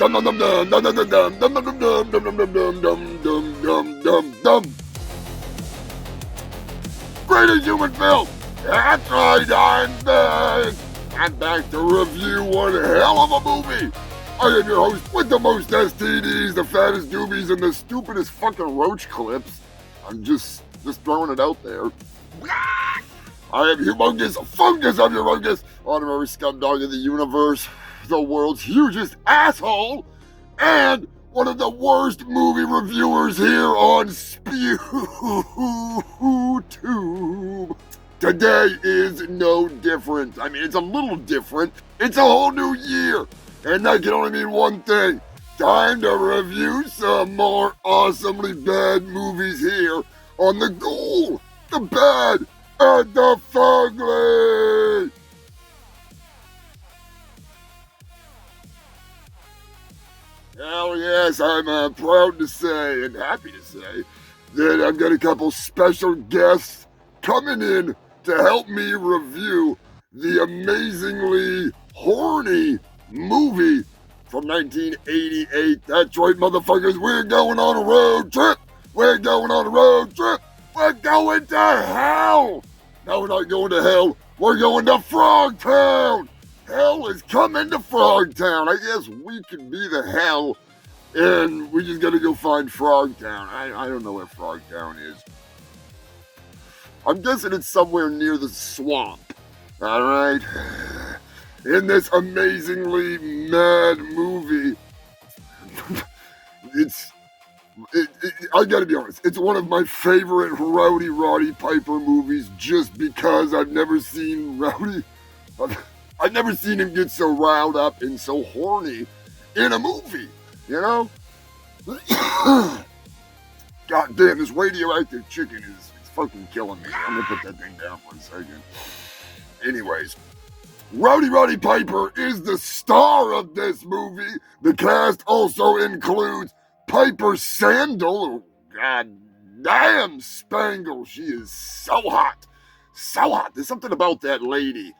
Dum dum dum dum dum dum dum dum dum dum dum dum dum dum dum dum dum dum. Greatest human film. That's right, I'm back. I'm back to review one hell of a movie. I am your host with the most STDs, the fattest doobies, and the stupidest fucking roach clips. I'm just throwing it out there. I am Humongous Fungus of Urungus, honorary scumdog of the universe, the world's hugest asshole, and one of the worst movie reviewers here on SpewTube. Today is no different. I mean, it's a little different. It's a whole new year, and that can only mean one thing. Time to review some more awesomely bad movies here on the Ghoul, the Bad, and the Fugly. Hell yes, I'm proud to say and happy to say that I've got a couple special guests coming in to help me review the amazingly horny movie from 1988. That's right, motherfuckers, we're going on a road trip. We're going on a road trip. We're going to hell. No, we're not going to hell. We're going to Frogtown. Hell is coming to Frogtown. I guess we could be the hell, and we just got to go find Frogtown. I don't know where Frogtown is. I'm guessing it's somewhere near the swamp. All right. In this amazingly mad movie, I gotta be honest, it's one of my favorite Rowdy Roddy Piper movies just because I've never seen I've never seen him get so riled up and so horny in a movie, you know? God damn, this radioactive chicken is fucking killing me. I'm gonna put that thing down for a second. Anyways, Rowdy Roddy Piper is the star of this movie. The cast also includes Piper Sandel. Oh, god damn, Spangle. She is so hot. So hot. There's something about that lady.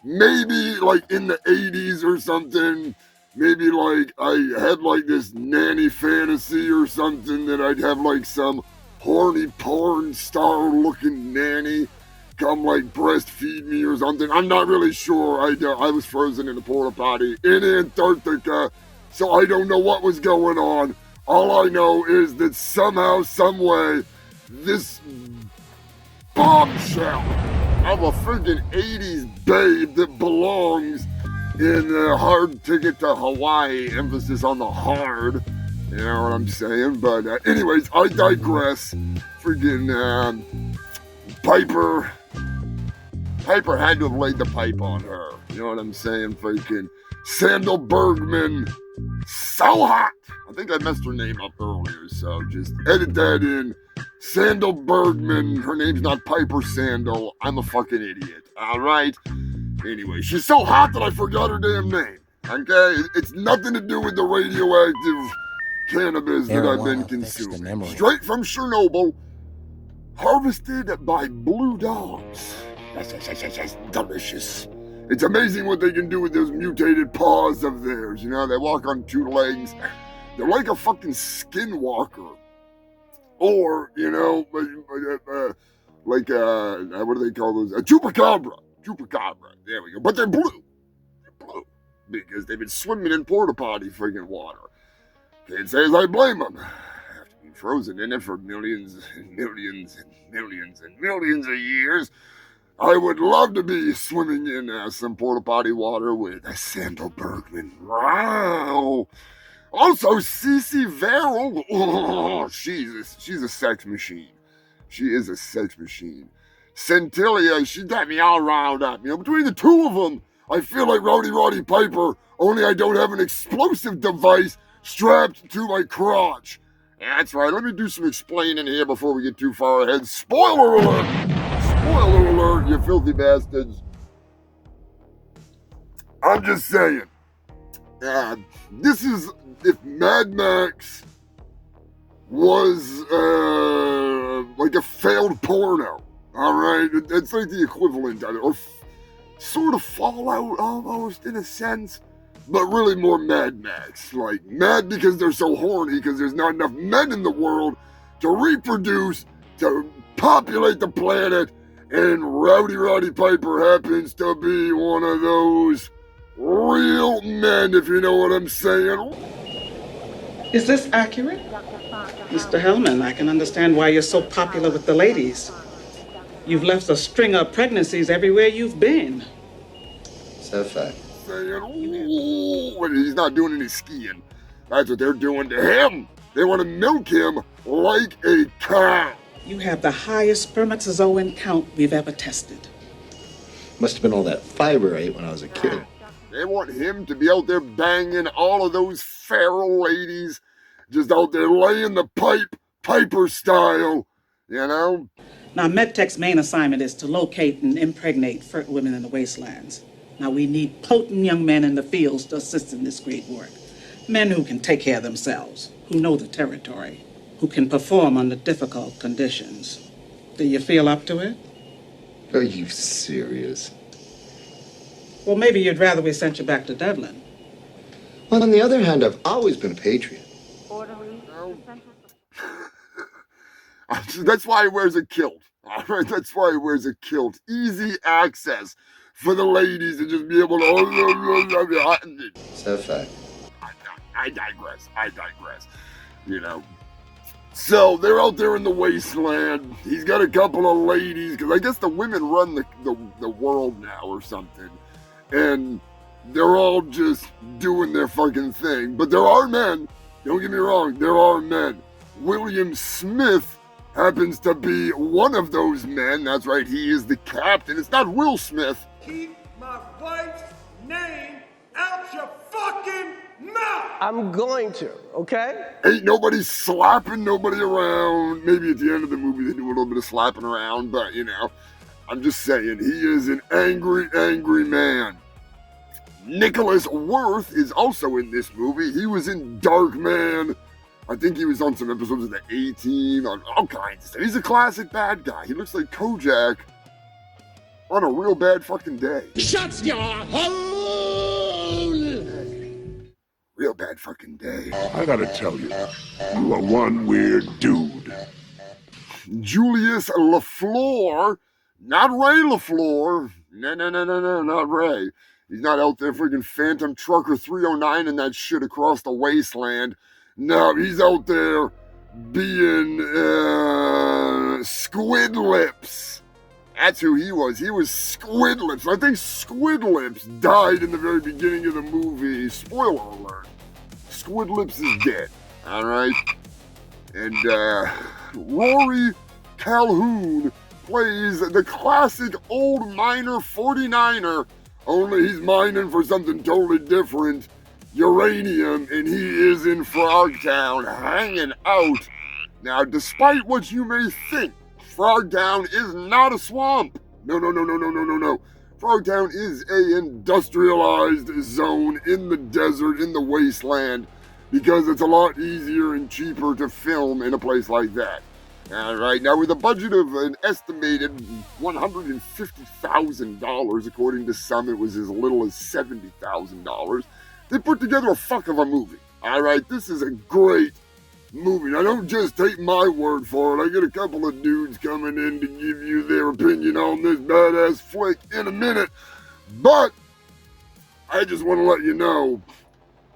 Maybe like in the 80s or something. Maybe like I had like this nanny fantasy or something that I'd have like some horny porn star looking nanny come like breastfeed me or something. I'm not really sure. I was frozen in a porta potty in Antarctica, so I don't know what was going on. All I know is that somehow, someway, this bombshell of a friggin' 80s babe that belongs in a Hard Ticket to Hawaii, emphasis on the hard, you know what I'm saying? But anyways, I digress. Friggin' Piper had to have laid the pipe on her. You know what I'm saying? Freaking Sandal Bergman, so hot. I think I messed her name up earlier, so just edit that in. Sandal Bergman, her name's not Piper Sandal. I'm a fucking idiot. All right? Anyway, she's so hot that I forgot her damn name. Okay? It's nothing to do with the radioactive cannabis that I've been consuming. Straight from Chernobyl, harvested by blue dogs. Yes, delicious. It's amazing what they can do with those mutated paws of theirs. You know, they walk on two legs. They're like a fucking skinwalker. Or, you know, like, what do they call those? A chupacabra. Chupacabra. There we go. But they're blue. They're blue. Because they've been swimming in porta potty friggin' water. Can't say as I blame them. After being frozen in it for millions and millions and millions and millions of years, I would love to be swimming in some porta potty water with Sandal Bergman. Wow. Also, Cece Verrill. Oh, she's a sex machine. She is a sex machine. Centillia, she got me all riled up. You know, between the two of them, I feel like Rowdy Roddy Piper, only I don't have an explosive device strapped to my crotch. Yeah, that's right. Let me do some explaining here before we get too far ahead. Spoiler alert! Spoiler alert, you filthy bastards. I'm just saying. This is if Mad Max was like a failed porno. All right? It's like the equivalent of it. Or sort of Fallout almost, in a sense. but really more Mad Max. Like, mad because they're so horny, because there's not enough men in the world to reproduce, to populate the planet, and Rowdy Roddy Piper happens to be one of those real men, if you know what I'm saying. Is this accurate? Mr. Hellman, I can understand why you're so popular with the ladies. You've left a string of pregnancies everywhere you've been. So fact. Saying, ooh, and he's not doing any skiing. That's what they're doing to him. They want to milk him like a cow. You have the highest spermatozoan count we've ever tested. Must have been all that fiber I ate when I was a kid. They want him to be out there banging all of those feral ladies, just out there laying the pipe, Piper style, you know? Now, MedTech's main assignment is to locate and impregnate fertile women in the wastelands. Now, we need potent young men in the fields to assist in this great work. Men who can take care of themselves, who know the territory, who can perform under difficult conditions. Do you feel up to it? Are you serious? Well, maybe you'd rather we sent you back to Devlin. Well, on the other hand, I've always been a patriot. That's why he wears a kilt. All right, that's why he wears a kilt. Easy access for the ladies to just be able to. So fact. I digress. You know. So they're out there in the wasteland. He's got a couple of ladies, because I guess the women run the world now or something. And they're all just doing their fucking thing. But there are men. Don't get me wrong, there are men. William Smith happens to be one of those men. That's right, he is the captain. It's not Will Smith. Keep my wife's name out your fucking mouth! I'm going to, okay? Ain't nobody slapping nobody around. Maybe at the end of the movie they do a little bit of slapping around, but you know, I'm just saying, he is an angry, angry man. Nicholas Worth is also in this movie. He was in Darkman. I think he was on some episodes of the A-Team, on all kinds of stuff. He's a classic bad guy. He looks like Kojak on a real bad fucking day. Shut your hole! Real bad fucking day. I gotta tell you, you are one weird dude. Julius LaFleur, not Ray LaFleur. No, not Ray. He's not out there freaking Phantom Trucker 309 and that shit across the wasteland. No, he's out there being Squid Lips. That's who he was. He was Squid Lips. I think Squid Lips died in the very beginning of the movie. Spoiler alert. Squid Lips is dead. All right. And Rory Calhoun plays the classic old miner 49er, only he's mining for something totally different. Uranium, and he is in Frogtown, hanging out. Now, despite what you may think, Frogtown is not a swamp. No. Frogtown is a industrialized zone in the desert, in the wasteland, because it's a lot easier and cheaper to film in a place like that. All right, now with a budget of an estimated $150,000, according to some, it was as little as $70,000. They put together a fuck of a movie. All right, this is a great movie. Now, don't just take my word for it. I get a couple of dudes coming in to give you their opinion on this badass flick in a minute. But I just want to let you know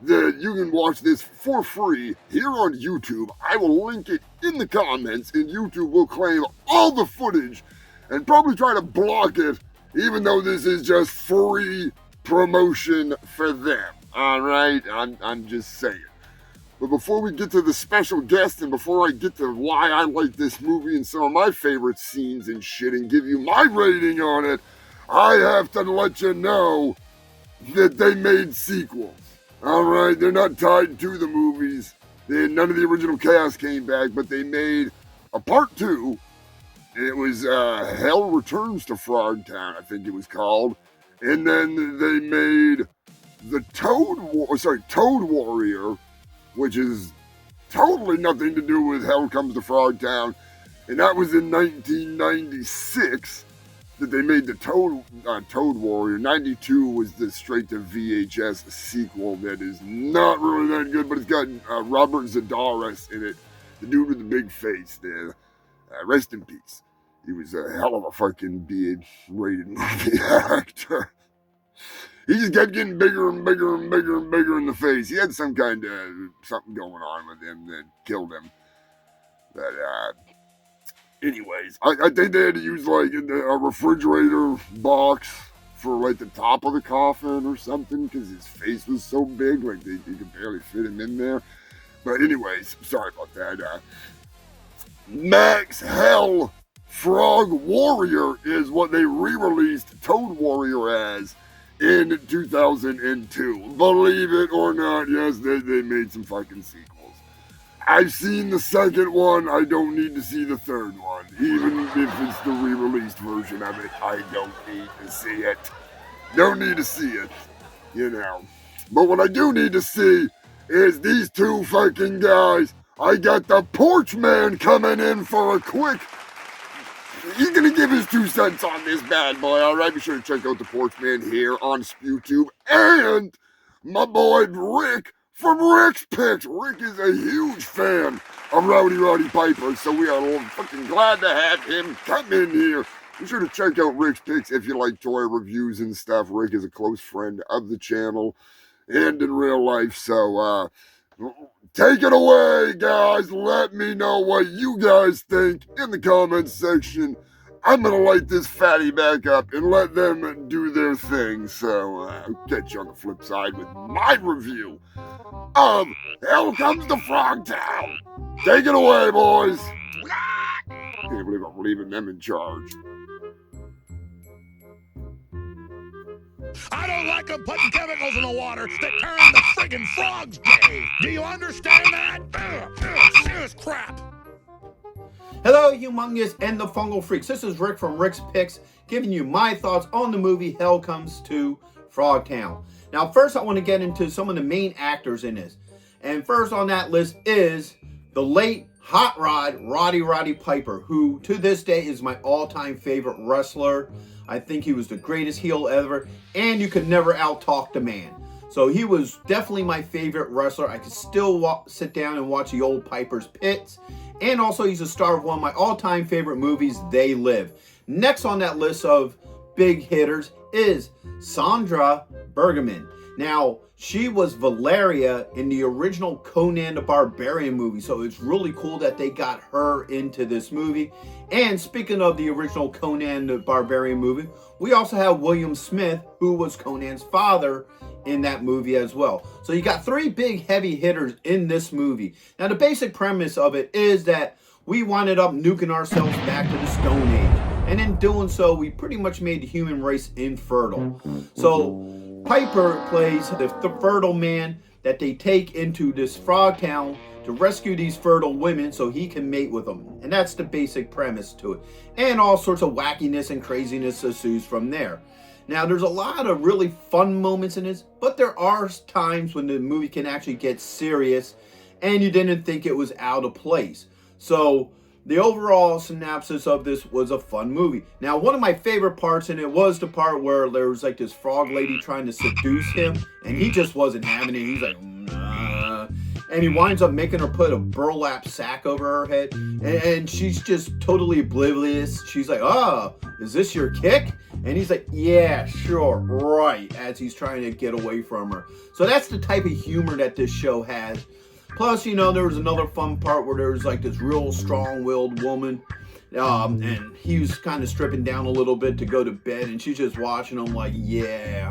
that you can watch this for free here on YouTube. I will link it in the comments, and YouTube will claim all the footage and probably try to block it, even though this is just free promotion for them. All right, I'm just saying. But before we get to the special guest, and before I get to why I like this movie and some of my favorite scenes and shit, and give you my rating on it, I have to let you know that they made sequels. All right, they're not tied to the movies. None of the original cast came back, but they made a part 2. It was Hell Returns to Frogtown, I think it was called. And then they made the Toad Warrior, which is totally nothing to do with Hell Comes to Frogtown. And that was in 1996. that they made the Toad Warrior. 92 was the straight to VHS sequel that is not really that good, but it's got Robert Zadaris in it, the dude with the big face there. Rest in peace. He was a hell of a fucking B-rated movie actor. He just kept getting bigger and bigger and bigger and bigger in the face. He had some kind of something going on with him that killed him. But anyways, I think they had to use like a refrigerator box for like the top of the coffin or something because his face was so big, like they could barely fit him in there. But anyways, sorry about that. Max Hell Frog Warrior is what they re-released Toad Warrior as in 2002. Believe it or not, yes, they made some fucking sequels. I've seen the second one. I don't need to see the third one. Even if it's the re-released version of it, I don't need to see it. Don't need to see it, you know. But what I do need to see is these two fucking guys. I got the Porch Man coming in for a quick... He's gonna give his 2 cents on this bad boy, alright? Be sure to check out the Porch Man here on SpewTube. And my boy Rick from Rick's Picks. Rick is a huge fan of Rowdy Roddy Piper, so we are fucking glad to have him come in here. Be sure to check out Rick's Picks if you like toy reviews and stuff. Rick is a close friend of the channel and in real life, so take it away, guys. Let me know what you guys think in the comments section. I'm going to light this fatty back up and let them do their thing. So I'll catch you on the flip side with my review of Hell Comes to Frogtown. Take it away, boys. Can't believe I'm leaving them in charge. I don't like them putting chemicals in the water that turn the friggin' frogs gay. Do you understand that? Serious crap. Hello, Humongous and the Fungal Freaks. This is Rick from Rick's Picks, giving you my thoughts on the movie Hell Comes to Frogtown. Now, first I want to get into some of the main actors in this. And first on that list is the late Hot Rod, Rowdy Roddy Piper, who to this day is my all-time favorite wrestler. I think he was the greatest heel ever, and you could never out-talk the man. So he was definitely my favorite wrestler. I could still sit down and watch the old Piper's Pits. And also he's a star of one of my all-time favorite movies, They Live. Next on that list of big hitters is Sandra Bergman. Now, she was Valeria in the original Conan the Barbarian movie, so it's really cool that they got her into this movie. And speaking of the original Conan the Barbarian movie, we also have William Smith, who was Conan's father in that movie as well. So you got 3 big heavy hitters in this movie. Now, the basic premise of it is that we winded up nuking ourselves back to the Stone Age. And in doing so, we pretty much made the human race infertile. So Piper plays the fertile man that they take into this frog town to rescue these fertile women so he can mate with them. And that's the basic premise to it. And all sorts of wackiness and craziness ensues from there. Now, there's a lot of really fun moments in this, but there are times when the movie can actually get serious and you didn't think it was out of place. So the overall synopsis of this was a fun movie. Now, one of my favorite parts in it was the part where there was like this frog lady trying to seduce him, and he just wasn't having it. He's like, nah. And he winds up making her put a burlap sack over her head, and she's just totally oblivious. She's like, oh, is this your kick? And he's like, yeah, sure, right, as he's trying to get away from her. So that's the type of humor that this show has. Plus, you know, there was another fun part where there was like this real strong-willed woman, and he was kind of stripping down a little bit to go to bed, and she's just watching him like, yeah,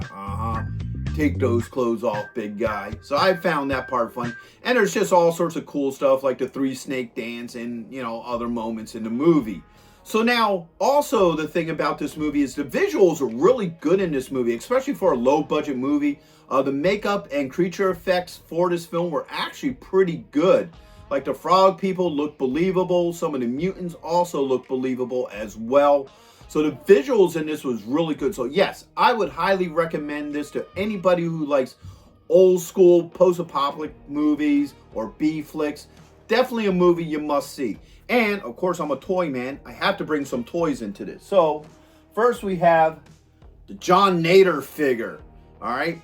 take those clothes off, big guy. So I found that part fun. And there's just all sorts of cool stuff like the 3-snake dance and, you know, other moments in the movie. So now, also the thing about this movie is the visuals are really good in this movie, especially for a low-budget movie. The makeup and creature effects for this film were actually pretty good. Like the frog people look believable. Some of the mutants also look believable as well. So the visuals in this was really good. So yes, I would highly recommend this to anybody who likes old school post-apocalyptic movies or B flicks. Definitely a movie you must see. And of course, I'm a toy man. I have to bring some toys into this. So First, we have the John Nader figure. All right.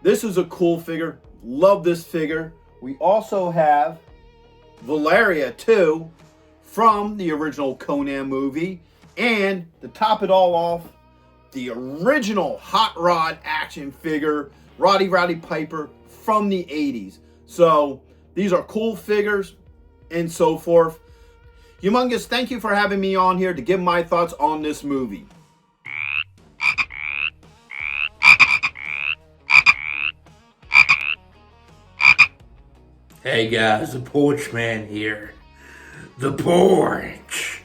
This is a cool figure. Love this figure. We also have Valeria, too, from the original Conan movie. And to top it all off, the original Hot Rod action figure, Rowdy Roddy Piper from the 80s. So these are cool figures and so forth. Humongous, thank you for having me on here to give my thoughts on this movie. Hey guys, the Porch Man here. The Porch!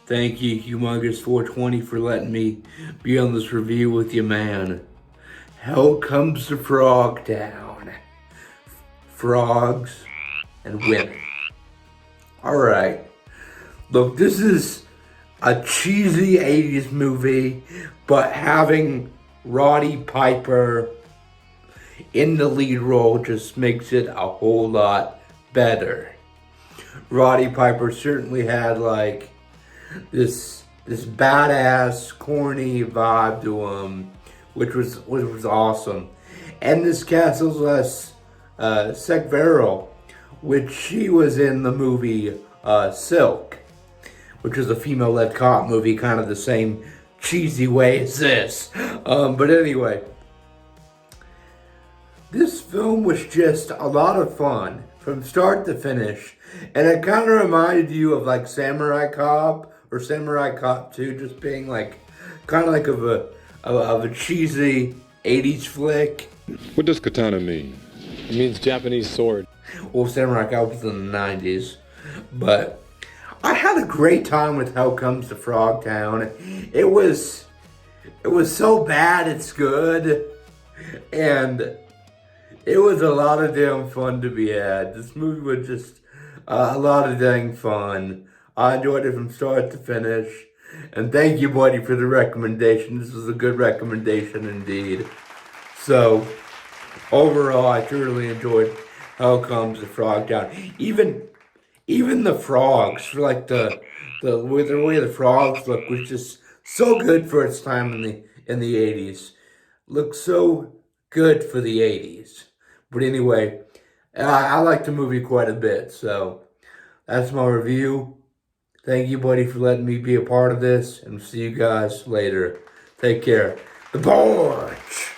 Thank you, Humongous 420, for letting me be on this review with you, man. Hell comes to Frog Town. Frogs and women. Alright. Look, this is a cheesy 80s movie, but having Roddy Piper in the lead role just makes it a whole lot better. Roddy Piper certainly had like this badass, corny vibe to him, which was awesome. And this castles Sekvero, which she was in the movie Silk, which is a female-led cop movie, kind of the same cheesy way as this. But anyway, this film was just a lot of fun from start to finish, and it kind of reminded you of like Samurai Cop or Samurai Cop 2, just being like kind of like of a cheesy 80s flick. What does katana mean? It means Japanese sword. Well, Samurai Cop was in the 90s, but I had a great time with Hell Comes to Frogtown. It was so bad it's good, and it was a lot of damn fun to be had. This movie was just a lot of dang fun. I enjoyed it from start to finish. And thank you, buddy, for the recommendation. This was a good recommendation indeed. So, overall, I thoroughly enjoyed Hell Comes to Frogtown. Even the frogs, for like the way the frogs look, was just so good for its time in the 80s. Looked so good for the 80s. But anyway, I like the movie quite a bit, so that's my review. Thank you, buddy, for letting me be a part of this, and see you guys later. Take care. The Porch!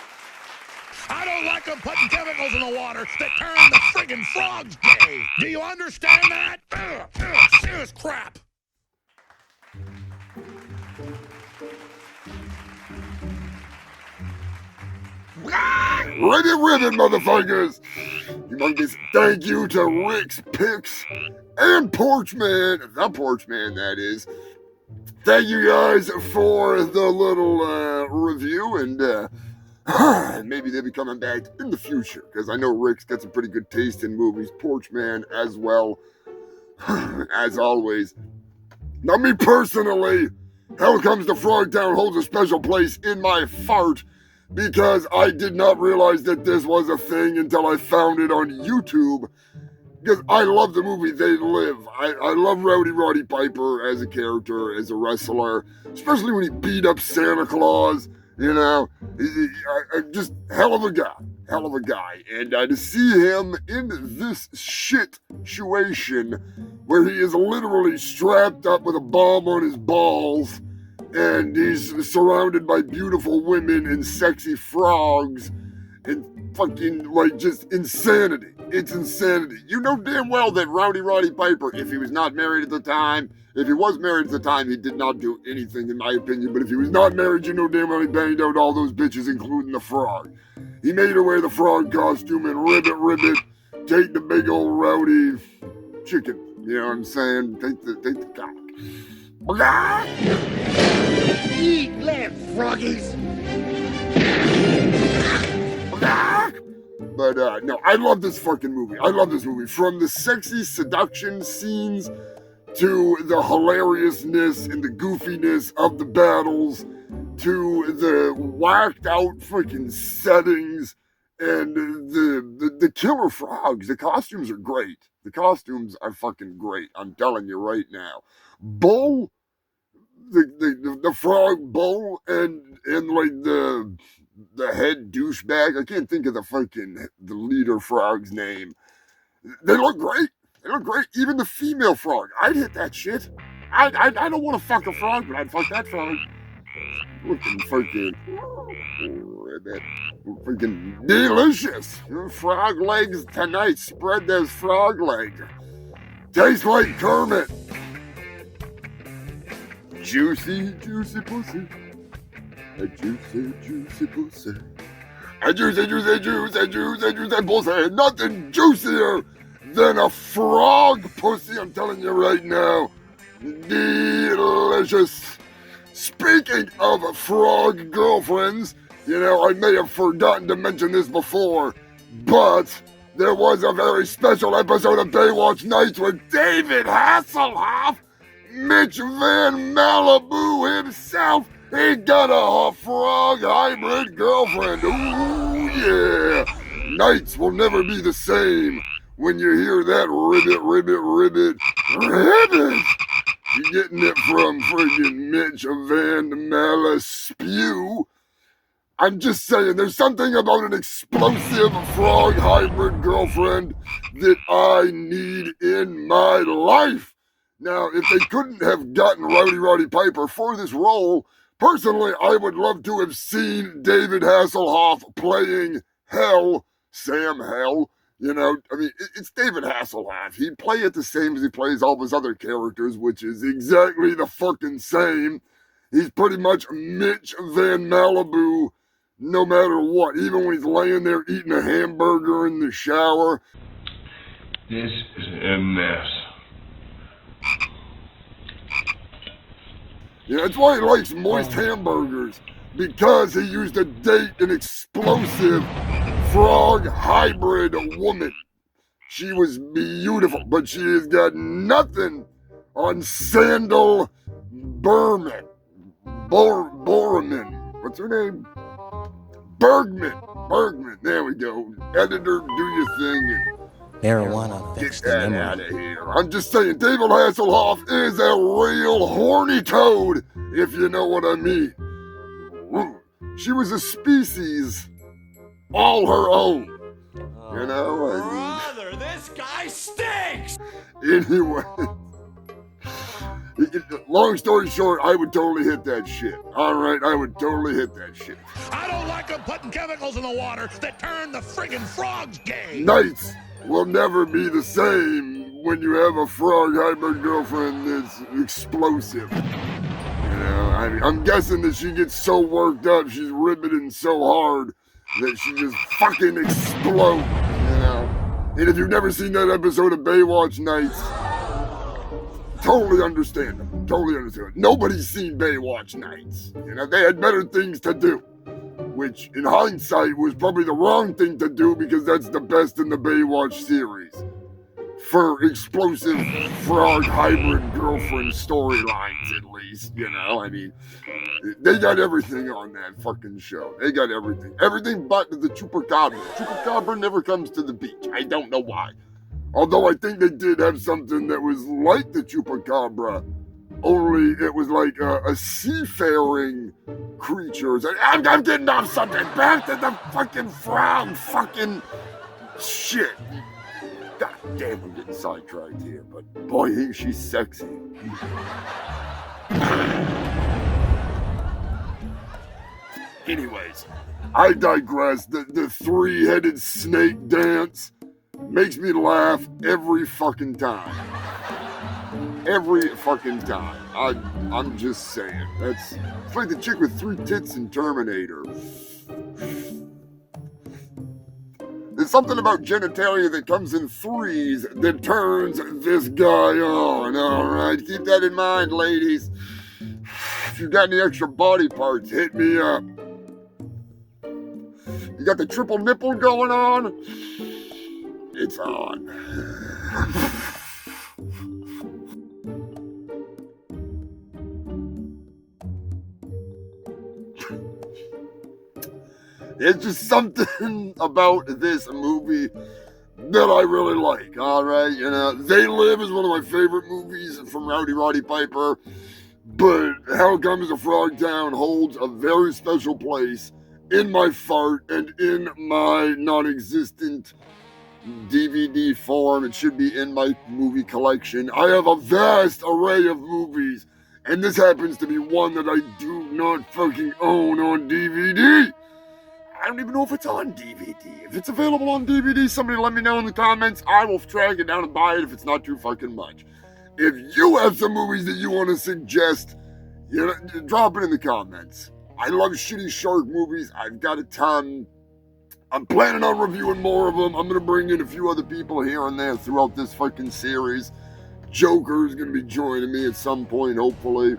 I don't like them putting chemicals in the water that turn the friggin' frogs gay. Do you understand that? Serious crap. Ready ribbon, motherfuckers! Humongous thank you to Rick's Picks and Porchman, the Porchman, that is. Thank you guys for the little review, and maybe they'll be coming back in the future, because I know Rick's got some pretty good taste in movies. Porchman as well, as always. Now, me personally, Hell Comes to Frogtown holds a special place in my fart, because I did not realize that this was a thing until I found it on YouTube. Because I love the movie They Live. I love Rowdy Roddy Piper as a character, as a wrestler, especially when he beat up Santa Claus. You know, just hell of a guy. And to see him in this shit situation where he is literally strapped up with a bomb on his balls, and he's surrounded by beautiful women and sexy frogs and fucking, like, just insanity. It's insanity. You know damn well that Rowdy Roddy Piper, if he was not married at the time, if he was married at the time, he did not do anything, in my opinion. But if he was not married, you know damn well he banged out all those bitches, including the frog. He made her wear the frog costume and ribbit, take the big old rowdy chicken. You know what I'm saying? Take the cock. Eat left, froggies. But no, I love this fucking movie. I love this movie. From the sexy seduction scenes to the hilariousness and the goofiness of the battles to the whacked out freaking settings and the killer frogs. The costumes are great. The costumes are fucking great. I'm telling you right now. Bull, the frog bowl and like the head douchebag. I can't think of the leader frog's name. They look great. They look great. Even the female frog. I'd hit that shit. I don't want to fuck a frog, but I'd fuck that frog. Looking freaking delicious. Frog legs tonight. Spread those frog legs. Tastes like Kermit. Juicy, juicy pussy. A juicy, juicy pussy. A juicy, juicy, juicy, juicy, juicy pussy. Nothing juicier than a frog pussy, I'm telling you right now. Delicious. Speaking of frog girlfriends, I may have forgotten to mention this before, but there was a very special episode of Baywatch Nights with David Hasselhoff, Mitch Van Malibu himself. He got a frog hybrid girlfriend. Ooh, yeah. Nights will never be the same when you hear that ribbit, ribbit, ribbit, ribbit. You're getting it from friggin' Mitch Van Malibu. I'm just saying, there's something about an explosive frog hybrid girlfriend that I need in my life. Now, if they couldn't have gotten Rowdy Roddy Piper for this role, personally, I would love to have seen David Hasselhoff playing Sam Hell. It's David Hasselhoff. He'd play it the same as he plays all of his other characters, which is exactly the fucking same. He's pretty much Mitch Van Malibu, no matter what. Even when he's laying there eating a hamburger in the shower. This is a mess. Yeah, that's why he likes moist hamburgers, because he used to date an explosive frog hybrid woman. She was beautiful, but she has got nothing on Sandal Borman. What's her name? Bergman. There we go. Editor, do your thing and marijuana get that out of here. I'm just saying, David Hasselhoff is a real horny toad, if you know what I mean. She was a species all her own. Brother, this guy stinks! Anyway, long story short, I would totally hit that shit. All right, I would totally hit that shit. I don't like them putting chemicals in the water that turn the friggin' frogs gay. Nights will never be the same when you have a frog hybrid girlfriend that's explosive. I'm guessing that she gets so worked up, she's ribbiting so hard that she just fucking explodes, And if you've never seen that episode of Baywatch Nights, totally understand them. Totally understand. Nobody's seen Baywatch Nights. They had better things to do. Which, in hindsight, was probably the wrong thing to do because that's the best in the Baywatch series. For explosive frog hybrid girlfriend storylines, at least, they got everything on that fucking show. They got everything. Everything but the Chupacabra. Chupacabra never comes to the beach. I don't know why. Although I think they did have something that was like the Chupacabra, only it was like a seafaring creature. I'm getting off something. Back to the fucking frog fucking shit. God damn, I'm getting sidetracked here, but boy, ain't she sexy. Anyways, I digress. The three-headed snake dance makes me laugh every fucking time. Every fucking time. I'm just saying. It's like the chick with 3 tits in Terminator. There's something about genitalia that comes in threes that turns this guy on. All right, keep that in mind, ladies. If you got any extra body parts, hit me up. You got the triple nipple going on? It's on. There's just something about this movie that I really like, all right? They Live is one of my favorite movies from Rowdy Roddy Piper. but Hell Comes to Frogtown holds a very special place in my fart and in my non-existent DVD form. It should be in my movie collection. I have a vast array of movies, and this happens to be one that I do not fucking own on DVD. I don't even know if it's on DVD. If it's available on DVD, somebody let me know in the comments. I will track it down and buy it if it's not too fucking much. If you have some movies that you want to suggest, drop it in the comments. I love shitty shark movies. I've got a ton. I'm planning on reviewing more of them. I'm going to bring in a few other people here and there throughout this fucking series. Joker is going to be joining me at some point, hopefully.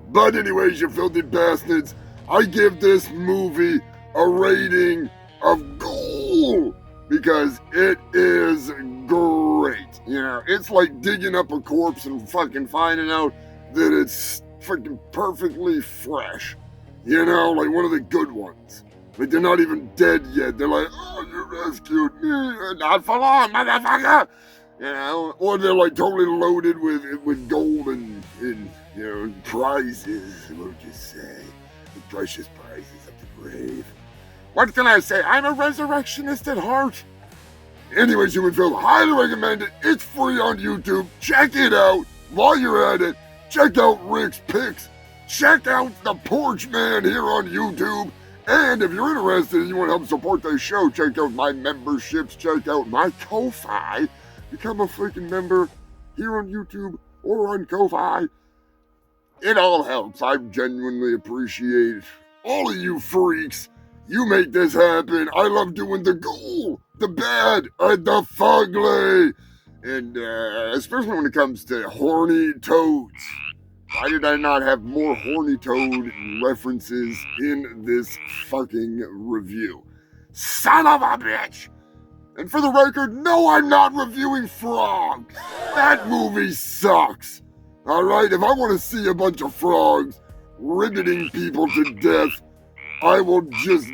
But anyways, you filthy bastards, I give this movie a rating of Ghoul because it is great. You know, it's like digging up a corpse and fucking finding out that it's freaking perfectly fresh. You know, like one of the good ones. Like they're not even dead yet. They're like, oh, you rescued me. Not for long, motherfucker. You know, or they're like totally loaded with gold and prizes. What would you say? The precious prizes of the grave. What can I say? I'm a resurrectionist at heart. Anyways, Human Film, highly recommend it. It's free on YouTube. Check it out. While you're at it, check out Rick's Picks. Check out The Porch Man here on YouTube. And if you're interested and you want to help support the show, check out my memberships. Check out my Ko-Fi. Become a freaking member here on YouTube or on Ko-Fi. It all helps. I genuinely appreciate all of you freaks. You make this happen. I love doing the Ghoul, the Bad, and the Fugly. And especially when it comes to horny toads. Why did I not have more horny toad references in this fucking review? Son of a bitch! And for the record, no, I'm not reviewing Frog. That movie sucks. Alright, if I want to see a bunch of frogs riveting people to death, I will just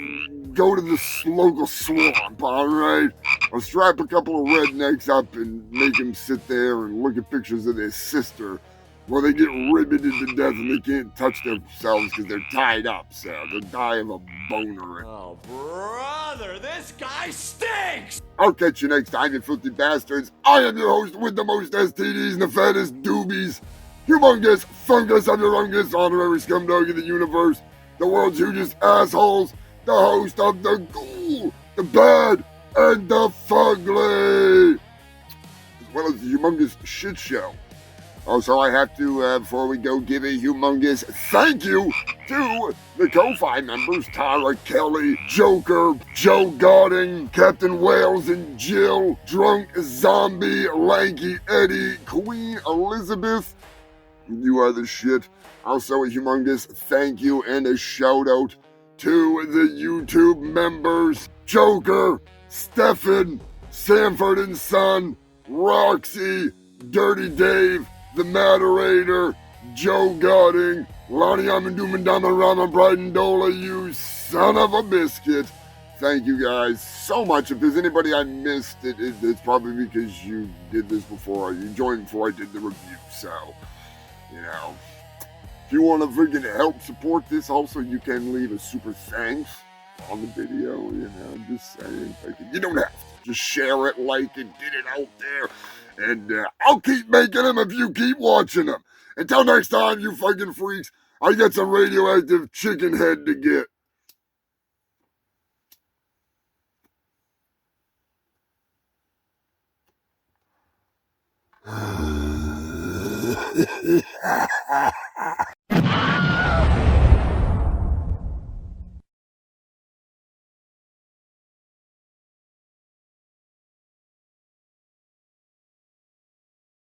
go to the local swamp, alright? I'll strap a couple of rednecks up and make them sit there and look at pictures of their sister while they get riveted to death and they can't touch themselves because they're tied up, so they'll die of a boner. Oh, brother, this guy stinks! I'll catch you next time, you filthy bastards. I am your host with the most STDs and the fattest doobies. Humongous Fungus of Urungus, honorary scumdog of the universe, the world's hugest assholes, the host of the Ghoul, the Bad, and the Fugly, as well as the Humongous Shit Show. Also, I have to, before we go, give a humongous thank you to the Ko-Fi members, Tara Kelly, Joker, Joe Godding, Captain Wales and Jill, Drunk Zombie, Lanky Eddie, Queen Elizabeth. You are the shit. Also, a humongous thank you and a shout out to the YouTube members, Joker, Stefan, Sanford and Son, Roxy, Dirty Dave, the Moderator, Joe Godding, Lonnie Amandumandama Rama Bridendola, you son of a biscuit. Thank you guys so much. If there's anybody I missed, it's probably because you did this before, you joined before I did the review, so, you know. If you want to freaking help support this, also you can leave a super thanks on the video, you know, just saying. You don't have to. Just share it, like it, get it out there. And I'll keep making them if you keep watching them. Until next time, you fucking freaks, I got some radioactive chicken head to get.